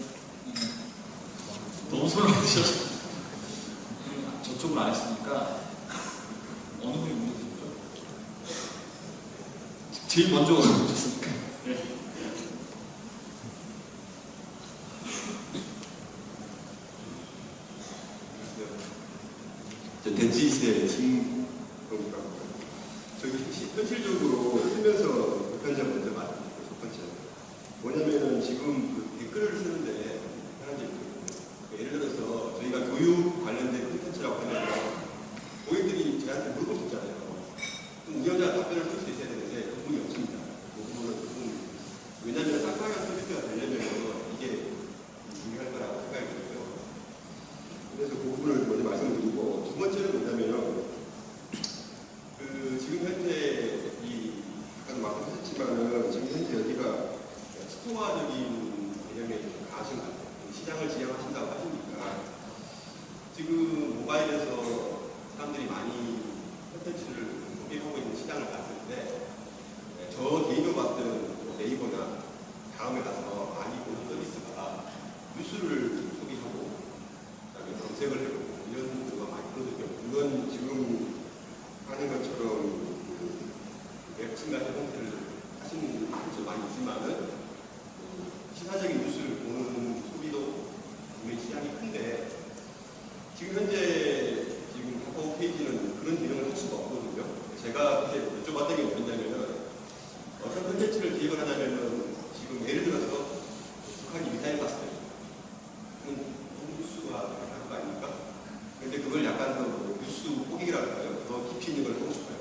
너무 설명하셔서 저쪽을 안 했으니까 어느 분이 문제죠? 제일 먼저 오셨으니까. 네. 대지세 신공이라고 저기 현실적으로 쓰면서 불편자 먼저 말씀드리고 첫 번째 뭐냐면은 지금 그 댓글을 쓰는데 하나씩 예를 들어서 저희가 교육 관련된 콘텐츠라고 하면 고객들이 저희한테 물어볼 수 있잖아요. 그럼 운영자가 답변을 쓸 수 있어야 되는데 그 부분이 없습니다. 그 부분은 왜냐하면 쌍방향 서비스가 되려면 이게 중요할 거라고 생각이 들고요. 그래서 그 부분을 먼저 말씀드리고 두 번째는 뭐냐면 지금 현재 아까 말씀하셨지만은 지금 현재 여기가 스토어적인 개념에 좀 가신 것 같아요. 시장을 지향하신다고 하시니까 지금 모바일에서 사람들이 많이 콘텐츠를 소비하고 있는 시장을 봤을 때 저 개인으로 봤던 네이버나 다음에 가서 많이 보는 서비스가 뉴스를 소비하고 그다음에 검색을 해보고 이런 경우가 많이 있거든요. 물론 지금 하는 것처럼 웹툰 같은 형태를 하시는 분들 많이 있지만은 시사적인 뉴스를 보는 소비도 분명히 시장이 큰데 지금 현재 지금 카카오 페이지는 그런 기능을 할 수가 없거든요. 제가 이제 여쭤봤던 게 뭐냐면은 어떤 콘텐츠를 기획을 하냐면은 지금 예를 들어서 북한이 미사일 봤을 때 그건 뉴스가 할 거 아닙니까? 근데 그걸 약간 더 뉴스 호기랄까요? 더 깊이 있는 걸 하고 싶어요.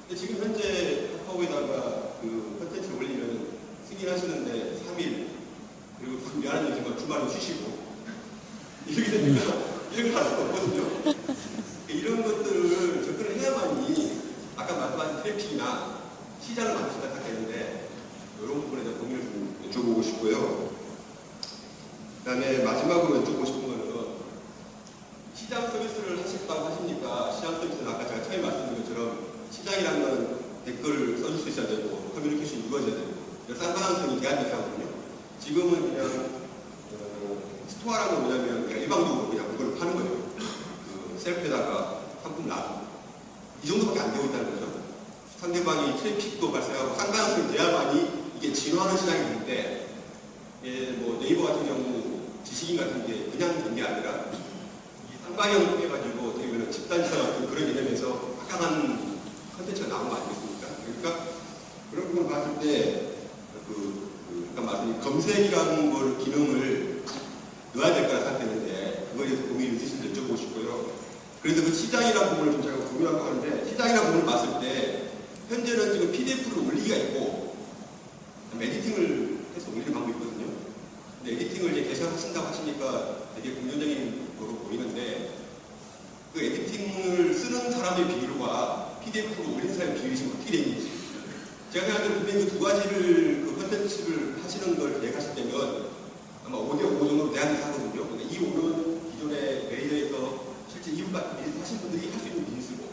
근데 지금 현재 카카오에다가 그 콘텐츠를 올리면 승인하시는데 3일 그리고 좀 미안한 얘기지만 주말에 쉬시고 이렇게 되니까 이런 걸 할 수가 없거든요. 이런 것들을 접근을 해야만이 아까 말씀하신 트래픽이나 시장을 만들 수가 있는데 이런 부분에 대해서 고민을 좀 여쭤보고 싶고요. 그 다음에 마지막으로 여쭤보고 싶은 거는 시장 서비스를 하셨다고 하시니까 시장 서비스는 아까 제가 처음에 말씀드린 것처럼 시장이라는 건 댓글을 써줄 수 있어야 되고 커뮤니케이션이 이루어져야 되고 쌍방향성이 돼야 되거든요. 지금은 그냥 스토어라는 건 뭐냐면 그냥 일방적으로 그냥 그걸 파는 거예요. 그 셀프에다가 상품 놔두고 이 정도밖에 안 되고 있다는 거죠. 상대방이 트래픽도 발생하고 쌍방향성이 돼야만이 이게 진화하는 시장이 되는데 뭐 네이버 같은 경우 지식인 같은 게 그냥 된 게 아니라 쌍방향을 통해 가지고 어떻게 보면 집단지사 같은 그런 개념에서 각각한 컨텐츠가 나온 거 아니겠습니까? 그러니까 그런 부분을 봤을 때 아까 말씀드린 검색이라는 걸 기능을 넣어야 될 거라 생각했는데 그거에 대해서 고민이 있으신지 여쭤보고 싶고요. 그래서 그 시장이라는 부분을 좀 제가 고민하고 하는데 시장이라는 부분을 봤을 때 현재는 지금 PDF를 올리기가 있고 에디팅을 해서 올리는 방법이 있거든요. 근데 에디팅을 이제 개선하신다고 하시니까 되게 긍정적인 거로 보이는데 그 에디팅을 쓰는 사람의 비율과 PDF로 올리는 사람의 비율이 지금 어떻게 되는지 제가 생각할 때 분명히 그 두 가지를 그 컨텐츠를 하시는 걸 계획하실 때면 아마 5대5 정도로 대안을 하거든요. 근데 이 5는 기존의 메이저에서 실제 이웃 하신 분들이 할 수 있는 비즈니스고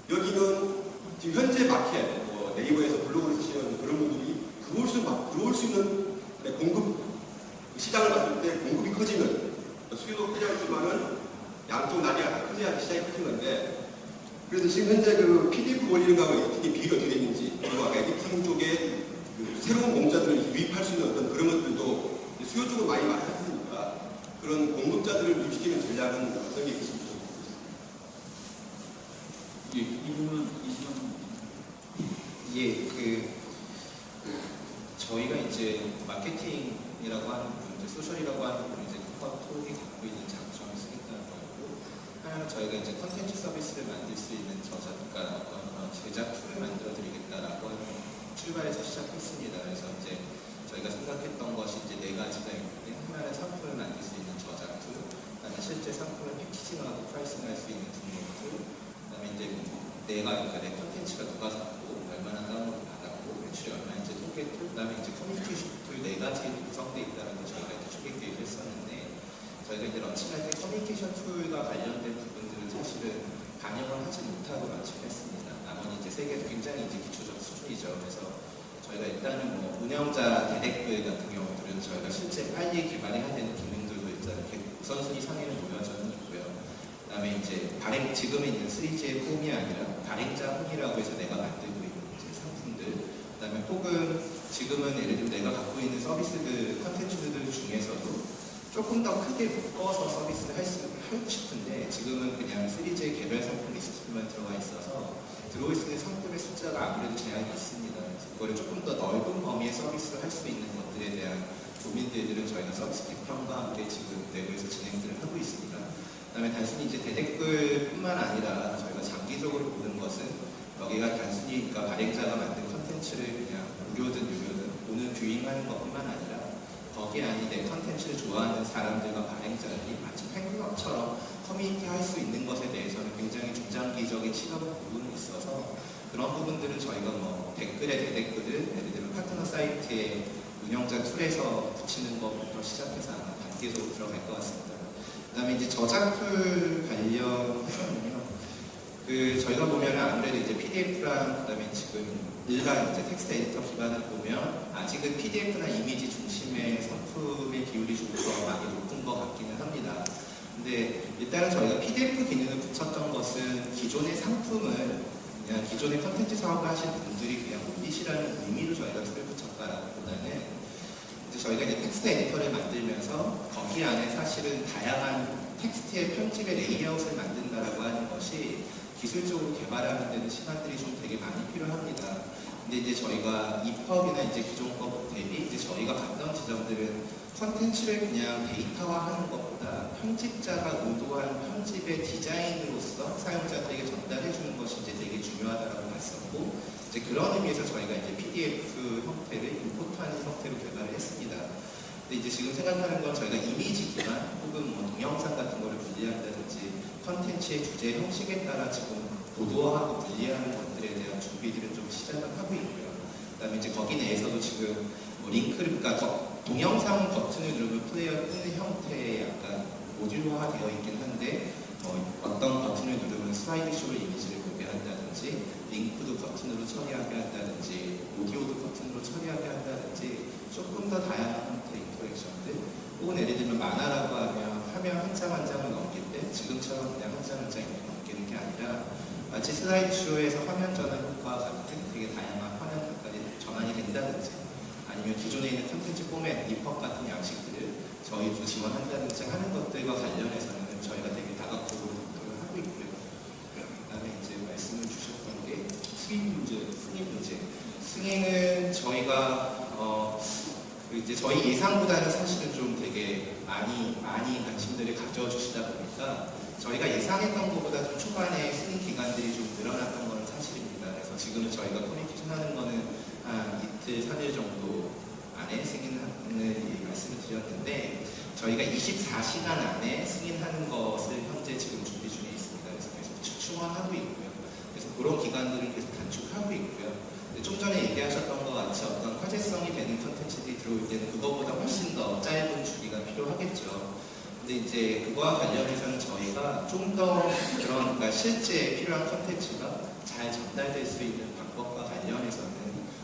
여기는 지금 현재 마켓 뭐 네이버에서 블로그를 쓰시는 그런 분들이 들어올 수 있는 공급 시장을 봤을 때 공급이 커지면 수요도 커지지만은 양쪽 나뉘어야 커져야 시장이 커진 건데 그래서 지금 현재 그 PDF 올리는 거하고 에디팅 비율이 어떻게 됐는지 그리고 아까 에디팅 쪽에 그 새로운 공급자들을 유입할 수 있는 어떤 그런 것들도 수요 쪽으로 많이 많아졌으니까 그런 공급자들을 유입시키는 전략은 어떤 게 있습니까? 예, 이 부분은 저희가 이제 마케팅이라고 하는 부분, 이제 소셜이라고 하는 부분, 이제 카카오톡이 갖고 있는 장점이 있다는 거고, 하나는 저희가 이제 컨텐츠 서비스를 만들 수 있는 저작가, 어떤 제작 툴을 만들어 드리겠다라고 하는 출발에서 시작했습니다. 그래서 이제 저희가 생각했던 것이 이제 4가지가 있는데, 하나는 상품을 만들 수 있는 저작 툴, 그다음에 실제 상품을 패키징하고 프라이싱할 수 있는 등록 툴, 그다음에 이제 그러니까 내 컨텐츠가 누가 샀고 얼마나 다운로드 받았고 매출이 얼마인지 통계 툴, 그다음에 이제 커뮤니케이션 툴 4가지 구성되어 있다는 걸 저희가 이제 초기 계획을 했었는데 저희가 이제 런칭할 때 커뮤니케이션 툴과 관련된 부분들은 사실은 반영을 하지 못하고 런칭을 했습니다. 나머지 이제 3개도 굉장히 이제 기초적 수준이죠. 그래서 저희가 일단은 뭐 운영자 대댓글 같은 경우들은 저희가 실제 빨리 개발해야 되는 기능들도 일단 이렇게 우선순위 상에는 놓여져 있고요. 그다음에 이제 지금에 있는 3G의 홈이 아니라 발행자 홈이라고 해서 내가 만들고 있는 이제 상품들, 그다음에 혹은 지금은 예를 들면 내가 갖고 있는 서비스들, 컨텐츠들 중에서도 조금 더 크게 묶어서 서비스를 하고 싶은데 지금은 그냥 3G의 개별 상품 리스트만 들어가 있어서 들어올 수 있는 상품의 숫자가 아무래도 제한이 있습니다. 그래서 그거를 조금 더 넓은 범위의 서비스를 할 수 있는 것들에 대한 고민들은 저희가 서비스 개편과 함께 지금 내부에서 진행들을 하고 있습니다. 그다음에 단순히 이제 대댓글뿐만 아니라 저희가 장기적으로 보는 것은 여기가 단순히 그러니까 발행자가 만든 컨텐츠를 그냥 무료든 유료든 보는 뷰잉하는 것뿐만 아니라 거기에 아니 내 컨텐츠를 좋아하는 사람들과 발행자들이 마치 팬클럽처럼 커뮤니티 할 수 있는 것에 대해서는 굉장히 중장기적인 시각을 부분이 있어서 그런 부분들은 저희가 뭐 댓글에 대댓글을 예를 들면 파트너 사이트에 운영자 툴에서 붙이는 것부터 시작해서 아마 단계적으로 들어갈 것 같습니다. 그다음에 이제 저작툴 관련해서는요. 저희가 보면은 아무래도 이제 PDF랑 그다음에 지금 일반 이제 텍스트 에디터 기반을 보면 아직은 PDF나 이미지 중심의 상품의 비율이 좀 더 많이 높은 것 같기는 합니다. 근데 일단은 저희가 PDF 기능을 붙였던 것은 기존의 상품을 그냥 기존의 컨텐츠 사업을 하시는 분들이 그냥 홈빗이라는 의미로 저희가 툴을 붙였다라기보다는 이제 저희가 이제 텍스트 에디터를 만들면서 거기 안에 사실은 다양한 텍스트의 편집의 레이아웃을 만든다라고 하는 것이 기술적으로 개발하는 데는 시간들이 좀 되게 많이 필요합니다. 근데 이제 저희가 EPUB이나 이제 기존 것 대비 이제 저희가 갔던 지점들은 컨텐츠를 그냥 데이터화하는 것보다 편집자가 의도한 편집의 디자인으로서 사용자들에게 전달해주는 것이 이제 되게 중요하다고 봤었고 이제 그런 의미에서 저희가 이제 PDF 형태를 임포트하는 형태로 개발을 했습니다. 근데 이제 지금 생각하는 건 저희가 이미지 기반 혹은 뭐 동영상 같은 거를 분리한다든지 컨텐츠의 주제 형식에 따라 지금 보도하고 분리하는 것들에 대한 준비들을 좀 시작을 하고 있고요. 그다음에 이제 거기 내에서도 지금 뭐 링크를, 그러니까 동영상 버튼을 누르면 플레이어 뜨는 형태의 약간 모듈화되어 있긴 한데 어떤 버튼을 누르면 슬라이드쇼로 이미지를 보게 한다든지 링크도 버튼으로 처리하게 한다든지 오디오도 버튼으로 처리하게 한다든지 조금 더 다양한 형태의 인터랙션들, 혹은 예를 들면 만화라고 하면 화면 한 장 한 장을 넘길 때 지금처럼 그냥 한 장 한 장 이렇게 넘기는 게 아니라 마치 슬라이드쇼에서 화면 전환 효과와 같은 되게 다양한 화면까지 전환이 된다든지, 아니면 기존에 있는 콘텐츠 포맷, EPUB 같은 양식들을 저희도 지원한다든지 하는 것들과 관련해서는 저희가 되게 다각적으로 검토를 하고 있고요. 그다음에 이제 말씀을 주셨던 게 승인 문제. 승인은 저희가 이제 저희 예상보다는 사실은 좀 되게 많이 관심들을 가져주시다 보니까 저희가 예상했던 것보다 좀 초반에 승인 기간들이 좀 늘어났던 건 사실입니다. 그래서 지금은 저희가 커뮤니케이션 하는 거는 한 이틀, 3일 정도 안에 승인하는 말씀을 드렸는데, 저희가 24시간 안에 승인하는 것을 현재 지금 준비 중에 있습니다. 그래서 계속 충원하고 있고요. 그래서 그런 기간들을 계속 단축하고 있고요. 좀 전에 얘기하셨던 것 같이 어떤 화제성이 되는 콘텐츠들이 들어올 때는 그거보다 훨씬 더 짧은 주기가 필요하겠죠. 근데 이제 그거와 관련해서는 저희가 좀 더 그러니까 실제 필요한 콘텐츠가 잘 전달될 수 있는 방법과 관련해서는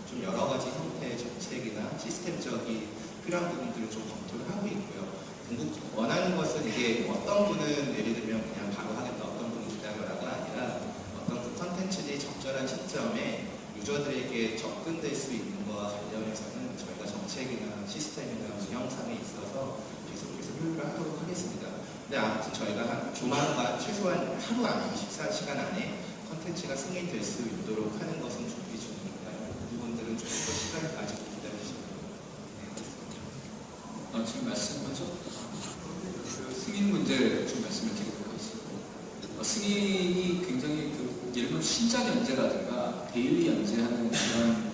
좀 여러 가지 형태의 정책이나 시스템적인 필요한 부분들을 좀 검토를 하고 있고요. 원하는 것은 이게 어떤 분은 예를 들면 그냥 바로 하겠다, 어떤 분은 기다려라가 아니라 어떤 그 콘텐츠들이 적절한 시점에 유저들에게 접근될 수 있는 것과 관련해서는 저희가 정책이나 시스템이나 운영상에 있어서 계속해서 효율을 하도록 하겠습니다. 근데 아무튼 저희가 조만간 최소한 하루 안에 24시간 안에 콘텐츠가 승인될 수 있도록 하는 것은 준비 중이니까요. 그 부분들은 조금 더 시간을 가지고 기다리시면 지금 말씀하셨던 그 승인 문제 좀 말씀을 드리도록 하겠습니다. 승인이 굉장히 예를 들면 신작 연재라든가 데일리 연재하는 그런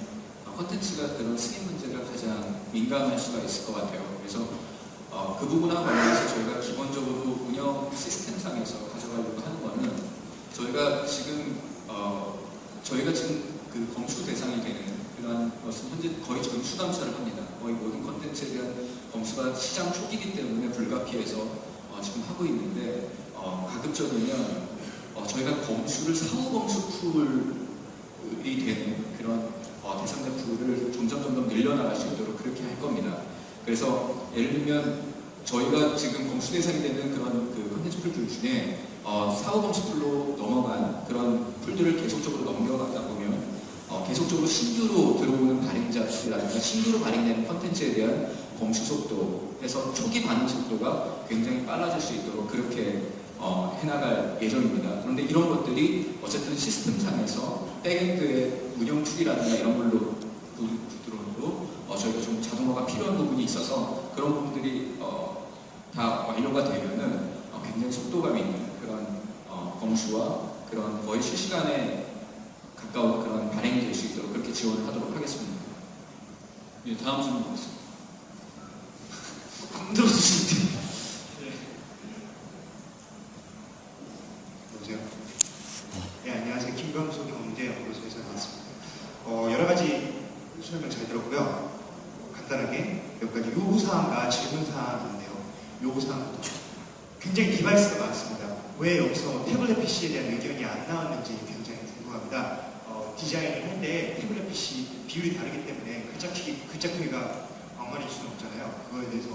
콘텐츠가 그런 승인 문제가 가장 민감할 수가 있을 것 같아요. 그래서 그 부분과 관련해서 저희가 기본적으로 운영 시스템상에서 가져가려고 하는 거는 저희가 지금 그 검수 대상이 되는 그런 것은 현재 거의 전수 감사를 합니다. 거의 모든 콘텐츠에 대한 검수가 시장 초기이기 때문에 불가피해서 지금 하고 있는데 가급적이면 저희가 검수를 사후 검수 풀이 되는 그런 대상자 풀을 점점 늘려나갈 수 있도록 그렇게 할 겁니다. 그래서 예를 들면 저희가 지금 검수 대상이 되는 그런 그 콘텐츠 풀들 중에 사후 검수 풀로 넘어간 그런 풀들을 계속적으로 넘겨가다 보면 계속적으로 신규로 들어오는 발행자들이라든가 신규로 발행되는 콘텐츠에 대한 검수 속도에서 초기 반응 속도가 굉장히 빨라질 수 있도록 그렇게 해나갈 예정입니다. 그런데 이런 것들이 어쨌든 시스템상에서 백엔드의 운영 툴이라든가 이런 걸로 부드러움으로 저희가 좀 자동화가 필요한 부분이 있어서 그런 부분들이 다 완료가 되면은 굉장히 속도감 있는 그런 검수와 그런 거의 실시간에 가까운 그런 발행이 될 수 있도록 그렇게 지원을 하도록 하겠습니다. 예, 다음 질문 보겠습니다. 힘들었으실 때. 여보세요? 네, 안녕하세요. 김병수 경제연구소에서 나왔습니다. 여러 가지 설명 잘 들었고요. 간단하게 몇 가지 요구사항과 질문사항인데요. 요구사항부터 굉장히 디바이스가 많습니다. 왜 여기서 태블릿 PC에 대한 의견이 안 나왔는지 굉장히 궁금합니다. 디자인을 할 때 태블릿 PC 비율이 다르기 때문에 글자 크기가 엉망일 수는 없잖아요. 그거에 대해서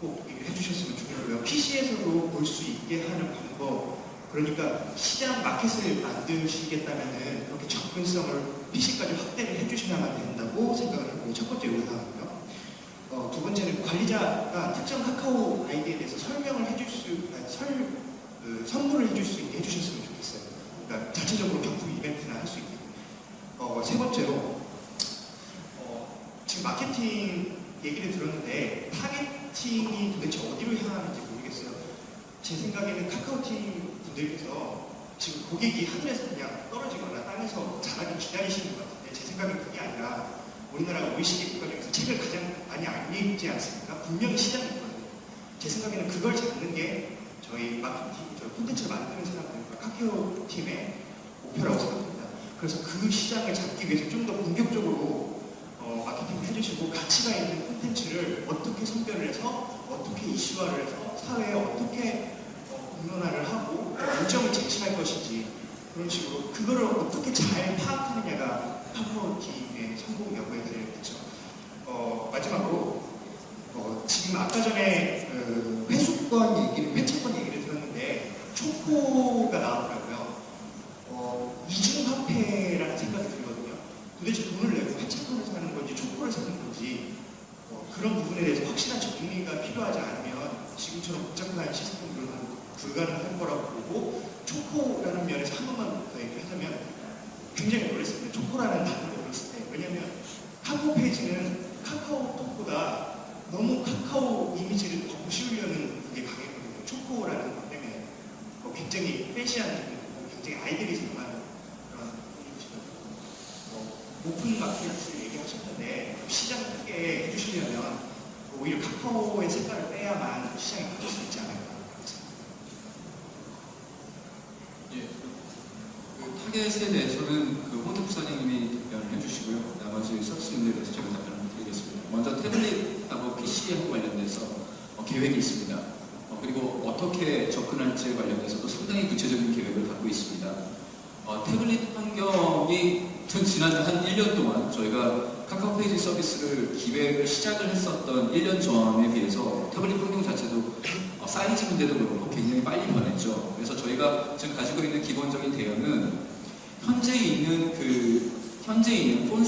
꼭 얘기를 해주셨으면 좋겠고요. PC에서도 볼 수 있게 하는 방법, 그러니까 시장 마켓을 만드시겠다면은 그렇게 접근성을 PC까지 확대를 해주셔야만 된다고 생각을 하고, 첫 번째 요구사항이고요. 두 번째는 관리자가 특정 카카오 아이디에 대해서 설명을 선물을 해줄 수 있게 해주셨으면 좋겠어요. 그러니까 자체적으로 경품 이벤트나 할 수 있게. 세 번째로 지금 마케팅 얘기를 들었는데 타겟팅이 도대체 어디로 향하는지 모르겠어요. 제 생각에는 카카오팀 분들께서 지금 고객이 하늘에서 그냥 떨어지거나 땅에서 자라기 기다리시는 것 같은데, 제 생각엔 그게 아니라 우리나라 OECD 국가 중에서 책을 가장 많이 안 읽지 않습니까? 분명히 시장이 있거든요. 제 생각에는 그걸 잡는 게 저희 마케팅, 저희 콘텐츠를 만드는 사람들과 카카오 팀의 목표라고 생각합니다. 그래서 그 시장을 잡기 위해서 좀 더 본격적으로 마케팅을 해주시고 가치가 있는 콘텐츠를 어떻게 선별을 해서 어떻게 이슈화를 해서 사회에 어떻게 공론화를 하고 문점을 제시할 것인지 그런 식으로 그거를 어떻게 잘 파악하느냐가 카카오팀의 성공 여부에 달려있죠. 마지막으로 지금 아까 전에 회수권 얘기를, 회차권 얘기를 들었는데 초코가 나오더라고요. 이중화폐라는 생각이 들거든요. 도대체 돈을 내고 회차권을 사는 건지 초코를 사는 건지 그런 부분에 대해서 확실한 정리가 필요하지 않으면 지금처럼 복잡한 시스템으로는 불가능할 거라고 보고 초코라는 면에서 한 번만 더 얘기하자면 굉장히 놀랐습니다. 초코라는 단어를 들었을 때. 왜냐하면 카카오 페이지는 카카오톡보다 너무 카카오 이미지를 더 씌우려는 그게 강했거든요. 초코라는 것 때문에 굉장히 패시한 굉장히 아이들이 생각하는 그런 이미지거든요. 오픈 마켓을 얘기하셨는데 시장 크게 해주시려면 오히려 카카오의 색깔을 빼야만 시장이 바뀔 수 있지 않을까. 예, 그 타겟에 대해서는 그 호드 부사장님이 답변을 해주시고요. 나머지 서비스님들에 대해서 제가 답변을 드리겠습니다. 먼저 태블릿하고 PC하고 관련돼서 계획이 있습니다. 그리고 어떻게 접근할지에 관련돼서도 상당히 구체적인 계획을 갖고 있습니다. 태블릿 환경이 지난 한 1년 동안 저희가 카카오 페이지 서비스를 기획을 시작을 했었던 1년 전에 비해서 태블릿 환경 자체도 사이즈 문제도 그렇고 굉장히 빨리 변했죠. 그래서 저희가 지금 가지고 있는 기본적인 대응은 현재 있는 폰